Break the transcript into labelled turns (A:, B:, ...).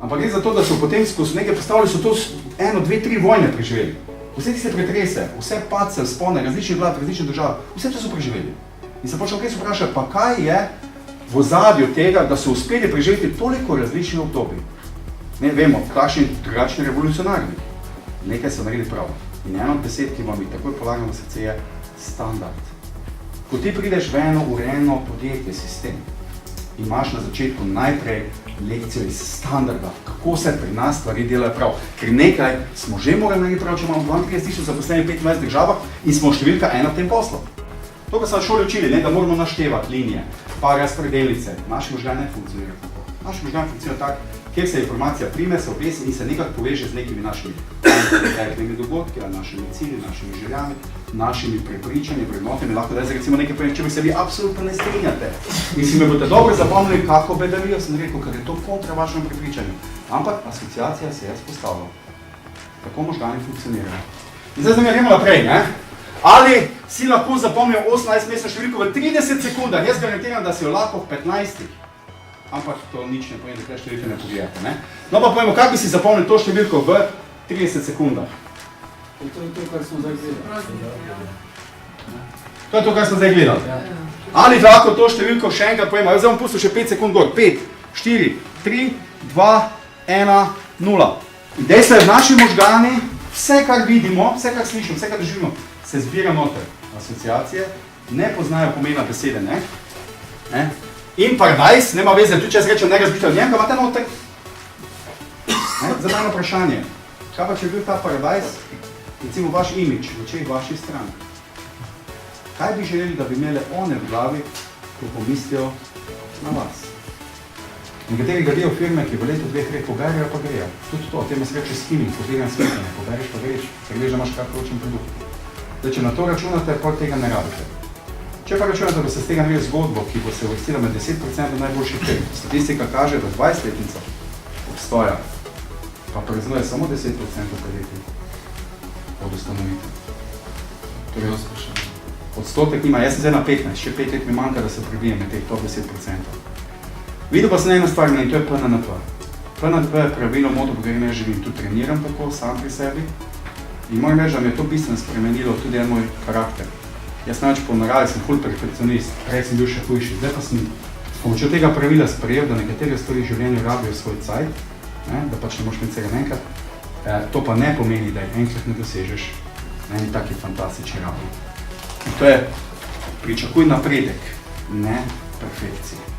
A: Ampak gre za to, da so potem skozi nekaj postavili, so to 1, 2, 3 vojne preživeli. Vse tiste pretrese, vse padce, vzpone, različnih vlad, različnih držav, vse to so preživeli. In se počel kaj se vprašati, pa kaj je v ozadju tega, da so uspeli preživeti toliko različnih obdobij. Ne vemo, kakšni drugačni revolucionarni. Nekaj so naredili prav. In eno od besed, ki vam jih takoj polagam v srce, je standard. Ko ti prideš v eno urejeno podjetje, sistem, imaš na začetku najprej lekcijo iz standarda, kako se pri nas stvari delajo prav. Ker nekaj smo že morali narediti prav, če imamo 32 zaposlenih v 25 državah in smo številka 1 v tem poslu. To, kar so na šoli učili, da moramo naštevati linije, pa razpredelnice. Naši možgani ne funkcionirajo tako. Naši možgani funkcionirajo tako, kjer se informacija prime, se obesi in se nekako poveže z nekimi našimi dogodki, našimi cilji, našimi željami, našimi prepričanji, vrednotami. Lahko da recimo nekaj povem, če se vi absolutno ne strinjate. In si me boste dobro zapomnili, kako bedarijo, sem rekel, ker je to kontra vašemu prepričanju. Ampak asociacija se je spostavila. Tako možgani funkcionirajo. In zdaj gremo naprej, ne? Ali si lahko zapomnil 18-mesno številko v 30 sekundah? Jaz garantiram, da si jo lahko v 15. Ampak to nič ne pomeni, da te številke ne pogledate, ne? No pa povemo, kako bi si zapomnil to številko v 30 sekundah?
B: To je to, kar smo zdaj gledali.
A: To je to, kar smo zdaj gledali. Ali lahko to številko še enkrat povemo? Zdaj bom pustil še 5 sekund gor. 5, 4, 3, 2, 1, 0. In dejstvo je, naši možgani, vse kar vidimo, vse kar slišimo, vse kar doživimo, se zbira noter. Asociacije ne poznajo pomena besede, ne? In paradajz, nema veze, tudi če jaz rečem, ne razbite od njem, ga imate noter. Zdaj eno vprašanje. Kaj pa, če je bil ta paradajz, recimo vaš imidž, v očeh vaših strank? Kaj bi želeli, da bi imeli one v glavi, ko pomislijo na vas? Nekateri gradijo firme, ki v letu 2-3 poberijo, pa grejo. Tudi to, temu se reče skimming, pobiranje smetanje, poberiš pa greš, ker veš, da imaš kratkoročen produkt. Zdaj, če na to računate, pa tega ne rabite. Če pa računate, da se z tega naredili zgodbo, ki bo se uvrstila med 10% najboljših firm, statistika kaže, da 20-letnica obstoja, pa praznuje samo 10% podjetij od ustanovitve. Torej, odstotek nima, jaz sem zdaj na 15, še 5 let mi manjka, da se prebijem med teh top 10%. Videl pa sem ena stvar, in to je PNNP. PNNP je pravilo modo, po katerem jaz živim, tudi treniram tako, sam pri sebi. In moram reči, da mi je to bistveno spremenilo tudi en moj karakter. Jaz namreč po naravi sem ful perfekcionist, prej sem bil še hujši. Zdaj pa sem s pomočjo tega pravila sprejel, da nekatere stvari v življenju rabijo svoj cajt, da pač ne moš med vsega enkrat. To pa ne pomeni, da enkrat ne dosežeš na eni taki fantastični ravni. In to je, pričakuj napredek, ne perfekcije.